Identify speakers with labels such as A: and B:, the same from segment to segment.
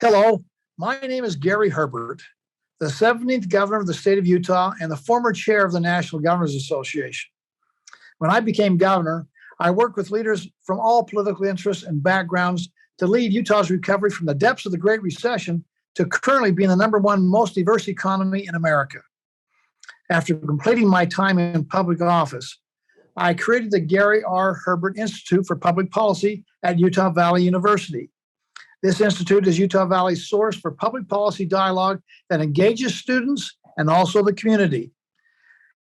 A: Hello, my name is Gary Herbert, the 17th governor of the state of Utah and the former chair of the National Governors Association. When I became governor, I worked with leaders from all political interests and backgrounds to lead Utah's recovery from the depths of the Great Recession to currently being the number one most diverse economy in America. After completing my time in public office, I created the Gary R. Herbert Institute for Public Policy at Utah Valley University. This institute is Utah Valley's source for public policy dialogue that engages students and also the community.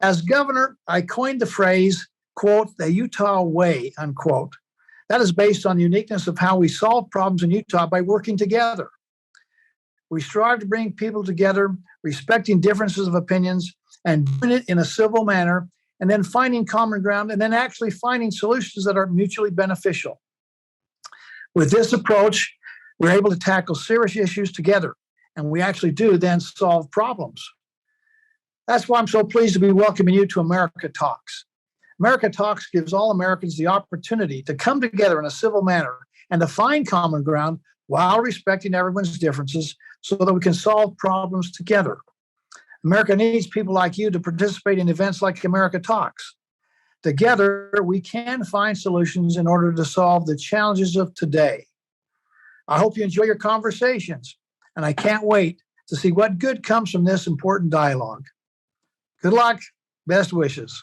A: As governor, I coined the phrase, quote, the Utah way, unquote. That is based on the uniqueness of how we solve problems in Utah by working together. We strive to bring people together, respecting differences of opinions, and doing it in a civil manner, and then finding common ground, and then actually finding solutions that are mutually beneficial. With this approach, we're able to tackle serious issues together, and we actually do then solve problems. That's why I'm so pleased to be welcoming you to America Talks. America Talks gives all Americans the opportunity to come together in a civil manner and to find common ground while respecting everyone's differences so that we can solve problems together. America needs people like you to participate in events like America Talks. Together, we can find solutions in order to solve the challenges of today. I hope you enjoy your conversations, and I can't wait to see what good comes from this important dialogue. Good luck. Best wishes.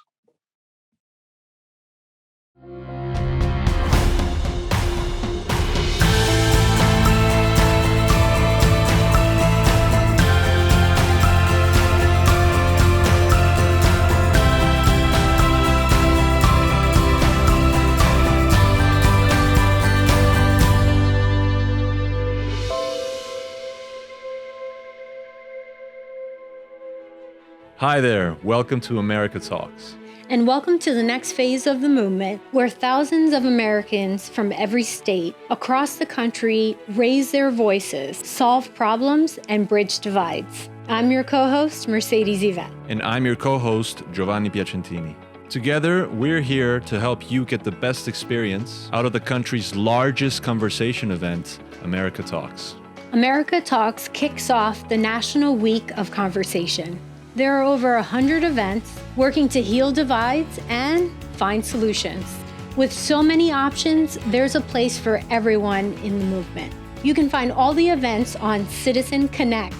B: Hi there, welcome to America Talks.
C: And welcome to the next phase of the movement, where thousands of Americans from every state across the country raise their voices, solve problems, and bridge divides. I'm your co-host, Mercedes Yvette.
B: And I'm your co-host, Giovanni Piacentini. Together, we're here to help you get the best experience out of the country's largest conversation event, America Talks.
C: America Talks kicks off the National Week of Conversation. There are over 100 events working to heal divides and find solutions. With so many options, there's a place for everyone in the movement. You can find all the events on Citizen Connect.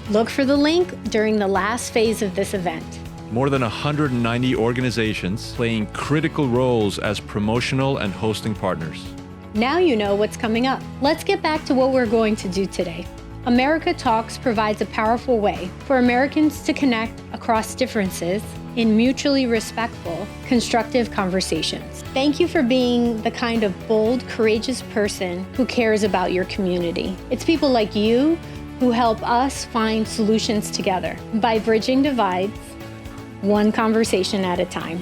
C: Look for the link during the last phase of this event.
B: More than 190 organizations playing critical roles as promotional and hosting partners.
C: Now you know what's coming up. Let's get back to what we're going to do today. America Talks provides a powerful way for Americans to connect across differences in mutually respectful, constructive conversations. Thank you for being the kind of bold, courageous person who cares about your community. It's people like you who help us find solutions together by bridging divides, one conversation at a time.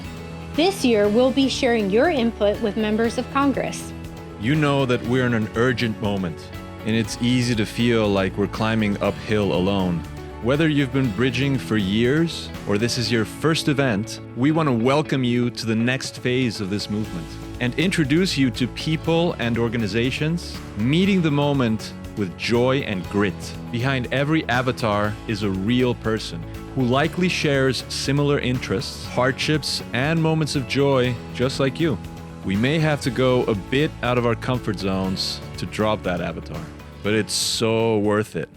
C: This year, we'll be sharing your input with members of Congress.
B: You know that we're in an urgent moment, and it's easy to feel like we're climbing uphill alone. Whether you've been bridging for years or this is your first event, we want to welcome you to the next phase of this movement and introduce you to people and organizations meeting the moment with joy and grit. Behind every avatar is a real person who likely shares similar interests, hardships, and moments of joy just like you. We may have to go a bit out of our comfort zones to drop that avatar, but it's so worth it.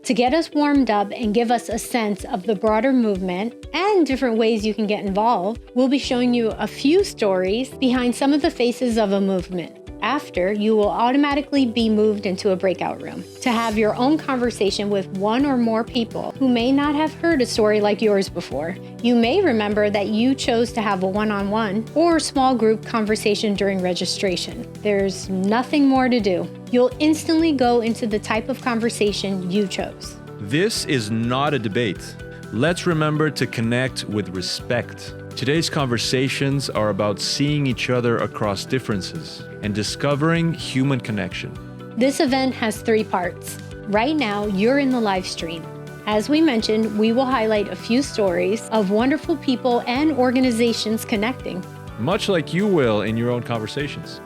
C: To get us warmed up and give us a sense of the broader movement and different ways you can get involved, we'll be showing you a few stories behind some of the faces of a movement. After, you will automatically be moved into a breakout room to have your own conversation with one or more people who may not have heard a story like yours before. You may remember that you chose to have a one-on-one or small group conversation during registration. There's nothing more to do. You'll instantly go into the type of conversation you chose.
B: This is not a debate. Let's remember to connect with respect. Today's conversations are about seeing each other across differences and discovering human connection.
C: This event has 3 parts. Right now, you're in the live stream. As we mentioned, we will highlight a few stories of wonderful people and organizations connecting.
B: Much like you will in your own conversations.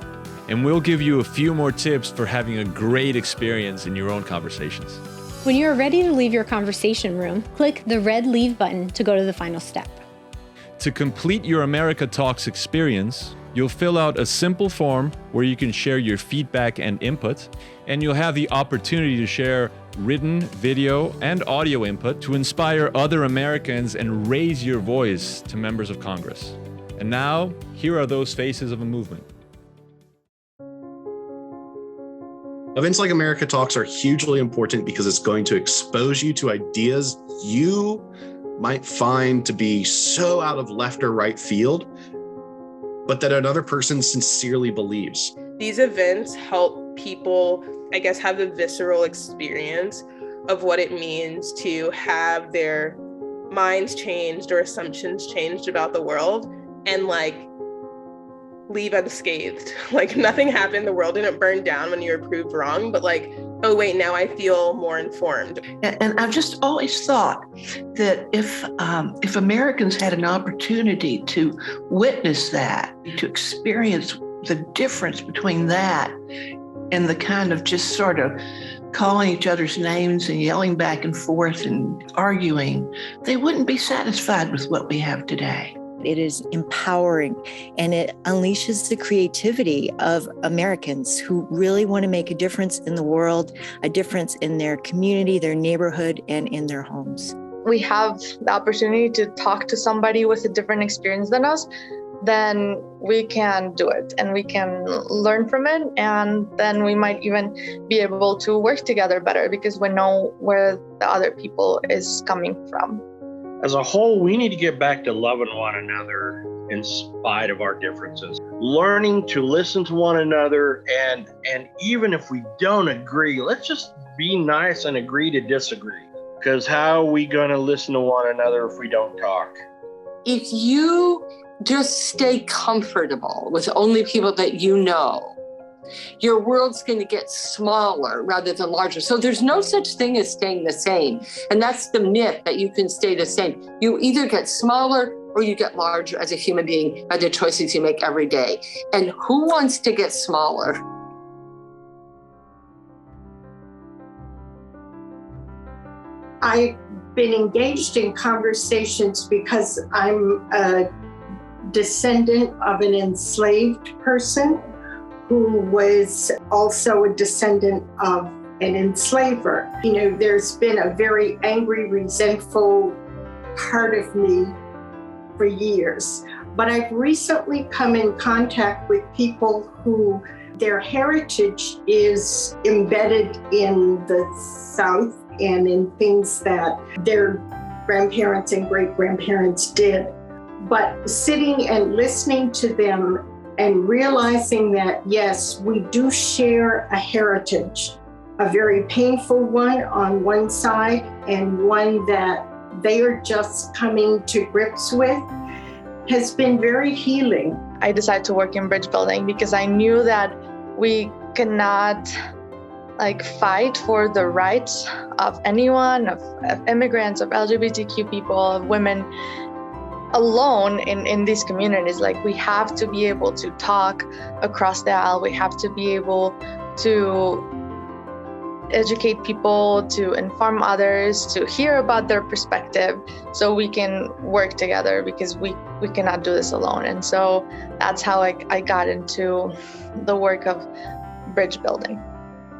B: and we'll give you a few more tips for having a great experience in your own conversations.
C: When you're ready to leave your conversation room, click the red Leave button to go to the final step.
B: To complete your America Talks experience, you'll fill out a simple form where you can share your feedback and input, and you'll have the opportunity to share written, video, and audio input to inspire other Americans and raise your voice to members of Congress. And now, here are those faces of a movement.
D: Events like America Talks are hugely important because it's going to expose you to ideas you might find to be so out of left or right field, but that another person sincerely believes.
E: These events help people, I guess, have the visceral experience of what it means to have their minds changed or assumptions changed about the world and leave unscathed. Nothing happened, the world didn't burn down when you were proved wrong, but oh wait, now I feel more informed.
F: And I've just always thought that if Americans had an opportunity to witness that, to experience the difference between that and the kind of just sort of calling each other's names and yelling back and forth and arguing, they wouldn't be satisfied with what we have today.
G: It is empowering, and it unleashes the creativity of Americans who really want to make a difference in the world, a difference in their community, their neighborhood, and in their homes.
H: We have the opportunity to talk to somebody with a different experience than us, then we can do it and we can learn from it. And then we might even be able to work together better because we know where the other people is coming from.
I: As a whole, we need to get back to loving one another in spite of our differences. Learning to listen to one another, and even if we don't agree, let's just be nice and agree to disagree. Because how are we going to listen to one another if we don't talk?
J: If you just stay comfortable with only people that you know, your world's going to get smaller rather than larger. So there's no such thing as staying the same. And that's the myth, that you can stay the same. You either get smaller or you get larger as a human being by the choices you make every day. And who wants to get smaller?
K: I've been engaged in conversations because I'm a descendant of an enslaved person who was also a descendant of an enslaver. There's been a very angry, resentful part of me for years. But I've recently come in contact with people who their heritage is embedded in the South and in things that their grandparents and great-grandparents did. But sitting and listening to them and realizing that, yes, we do share a heritage, a very painful one on one side and one that they are just coming to grips with, has been very healing.
H: I decided to work in bridge building because I knew that we cannot fight for the rights of anyone, of immigrants, of LGBTQ people, of women, alone in these communities. We have to be able to talk across the aisle. We have to be able to educate people, to inform others, to hear about their perspective so we can work together because we cannot do this alone. And so that's how I got into the work of bridge building.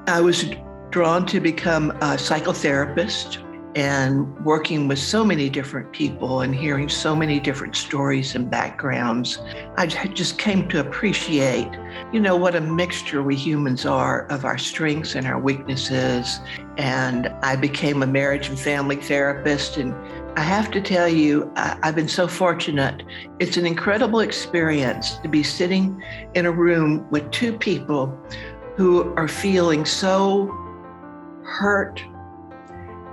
F: I was drawn to become a psychotherapist, and working with so many different people and hearing so many different stories and backgrounds, I just came to appreciate, what a mixture we humans are of our strengths and our weaknesses. And I became a marriage and family therapist. And I have to tell you, I've been so fortunate. It's an incredible experience to be sitting in a room with two people who are feeling so hurt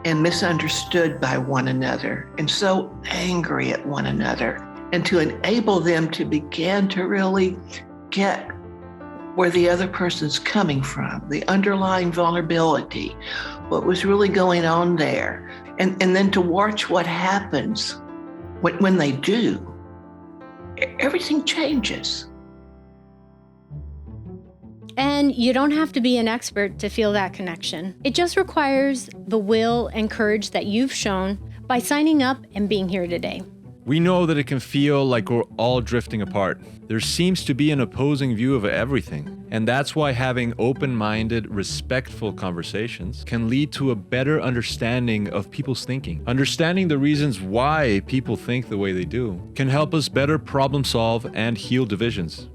F: and misunderstood by one another and so angry at one another, and to enable them to begin to really get where the other person's coming from, the underlying vulnerability, what was really going on there, and then to watch what happens when they do. Everything changes.
C: And you don't have to be an expert to feel that connection. It just requires the will and courage that you've shown by signing up and being here today.
B: We know that it can feel like we're all drifting apart. There seems to be an opposing view of everything. And that's why having open-minded, respectful conversations can lead to a better understanding of people's thinking. Understanding the reasons why people think the way they do can help us better problem solve and heal divisions.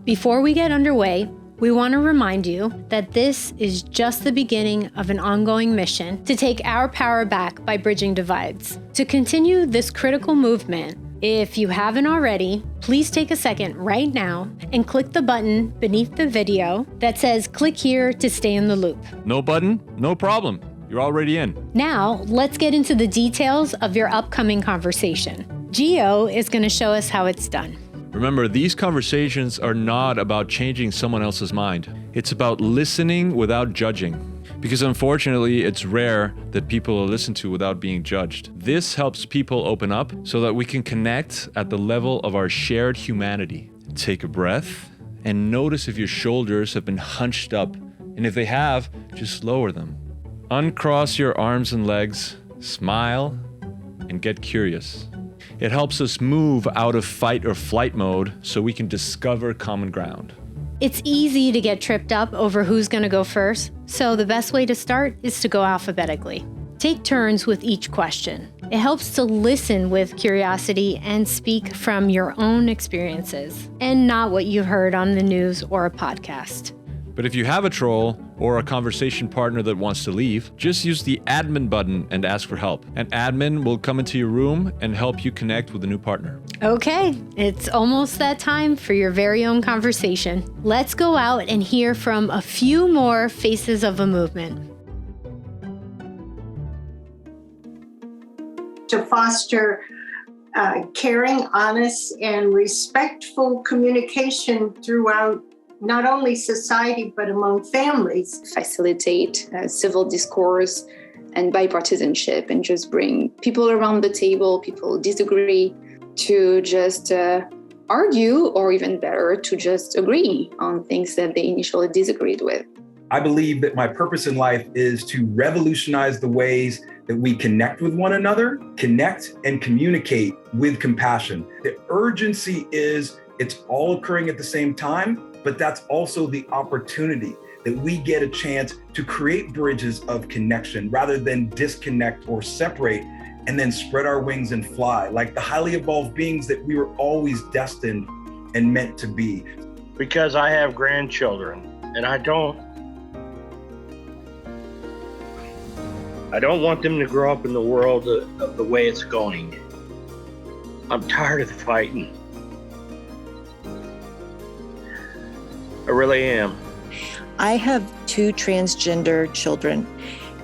C: Before we get underway, we want to remind you that this is just the beginning of an ongoing mission to take our power back by bridging divides. To continue this critical movement, if you haven't already, please take a second right now and click the button beneath the video that says click here to stay in the loop.
B: No button? No problem. You're already in.
C: Now, let's get into the details of your upcoming conversation. Gio is going to show us how it's done.
B: Remember, these conversations are not about changing someone else's mind. It's about listening without judging. Because unfortunately, it's rare that people are listened to without being judged. This helps people open up so that we can connect at the level of our shared humanity. Take a breath and notice if your shoulders have been hunched up. And if they have, just lower them. Uncross your arms and legs, smile, and get curious. It helps us move out of fight or flight mode so we can discover common ground.
C: It's easy to get tripped up over who's going to go first, so the best way to start is to go alphabetically. Take turns with each question. It helps to listen with curiosity and speak from your own experiences, and not what you've heard on the news or a podcast.
B: But if you have a troll or a conversation partner that wants to leave, just use the admin button and ask for help. An admin will come into your room and help you connect with a new partner.
C: Okay, it's almost that time for your very own conversation. Let's go out and hear from a few more faces of a movement.
K: To foster caring, honest, and respectful communication throughout not only society, but among families.
L: Facilitate civil discourse and bipartisanship and just bring people around the table, people who disagree, to just argue, or even better, to just agree on things that they initially disagreed with.
M: I believe that my purpose in life is to revolutionize the ways that we connect with one another, connect and communicate with compassion. The urgency is it's all occurring at the same time, but that's also the opportunity that we get a chance to create bridges of connection rather than disconnect or separate and then spread our wings and fly like the highly evolved beings that we were always destined and meant to be.
I: Because I have grandchildren and I don't want them to grow up in the world of the way it's going. I'm tired of the fighting. I really am.
G: I have 2 transgender children,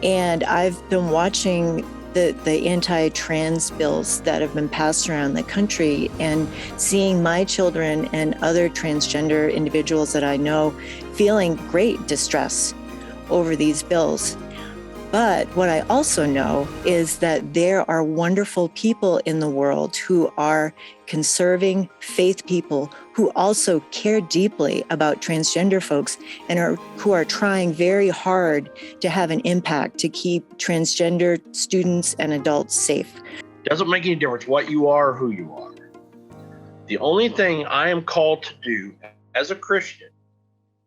G: and I've been watching the anti-trans bills that have been passed around the country and seeing my children and other transgender individuals that I know feeling great distress over these bills. But what I also know is that there are wonderful people in the world who are conserving faith people who also care deeply about transgender folks and who are trying very hard to have an impact to keep transgender students and adults safe.
I: Doesn't make any difference what you are or who you are. The only thing I am called to do as a Christian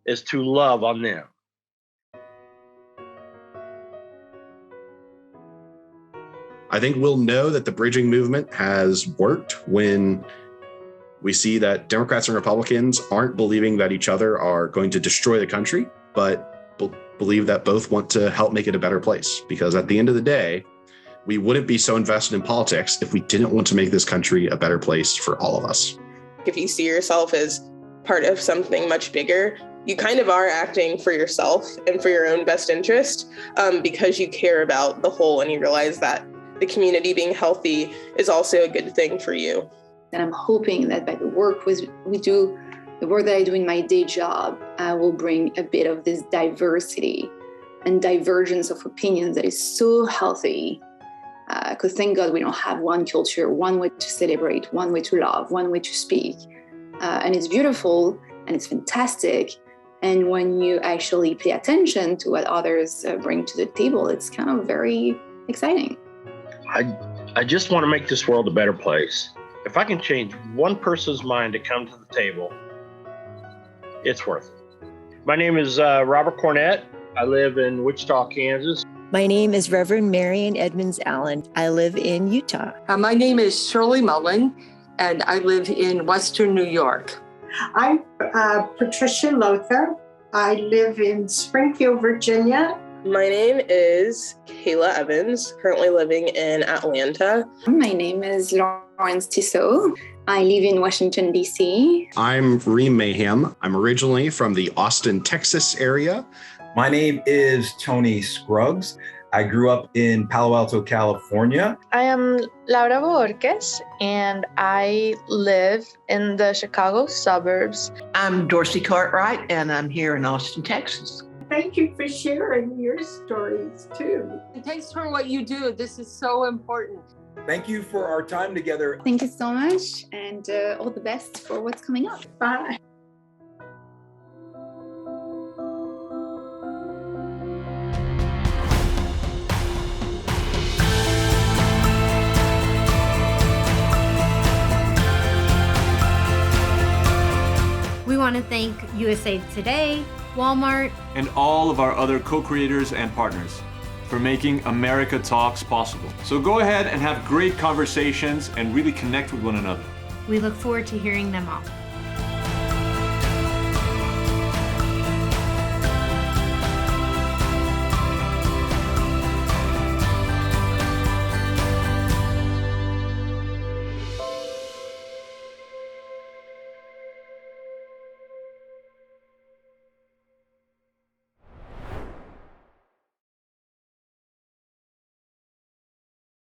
I: is to love on them.
D: I think we'll know that the bridging movement has worked when we see that Democrats and Republicans aren't believing that each other are going to destroy the country, but believe that both want to help make it a better place. Because at the end of the day, we wouldn't be so invested in politics if we didn't want to make this country a better place for all of us.
E: If you see yourself as part of something much bigger, you kind of are acting for yourself and for your own best interest, because you care about the whole and you realize that the community being healthy is also a good thing for you.
L: And I'm hoping that by the work we do, the work that I do in my day job, I will bring a bit of this diversity and divergence of opinions that is so healthy. Because thank God we don't have one culture, one way to celebrate, one way to love, one way to speak. And it's beautiful and it's fantastic. And when you actually pay attention to what others bring to the table, it's kind of very exciting.
I: I just want to make this world a better place. If I can change one person's mind to come to the table, it's worth it. My name is Robert Cornett. I live in Wichita, Kansas.
G: My name is Reverend Marion Edmonds Allen. I live in Utah.
J: My name is Shirley Mullen, and I live in Western New York.
K: I'm Patricia Lothar. I live in Springfield, Virginia.
E: My name is Kayla Evans, currently living in Atlanta.
L: My name is Lawrence Tissot. I live in Washington, D.C.
D: I'm Reem Mayhem. I'm originally from the Austin, Texas area.
M: My name is Tony Scruggs. I grew up in Palo Alto, California.
H: I am Laura Borges, and I live in the Chicago suburbs.
F: I'm Dorsey Cartwright, and I'm here in Austin, Texas.
K: Thank you for sharing your stories too.
J: And thanks for what you do. This is so important.
M: Thank you for our time together.
L: Thank you so much, and all the best for what's coming up.
K: Bye.
C: We want to thank USA Today, Walmart,
B: and all of our other co-creators and partners for making America Talks possible. So go ahead and have great conversations and really connect with one another.
C: We look forward to hearing them all.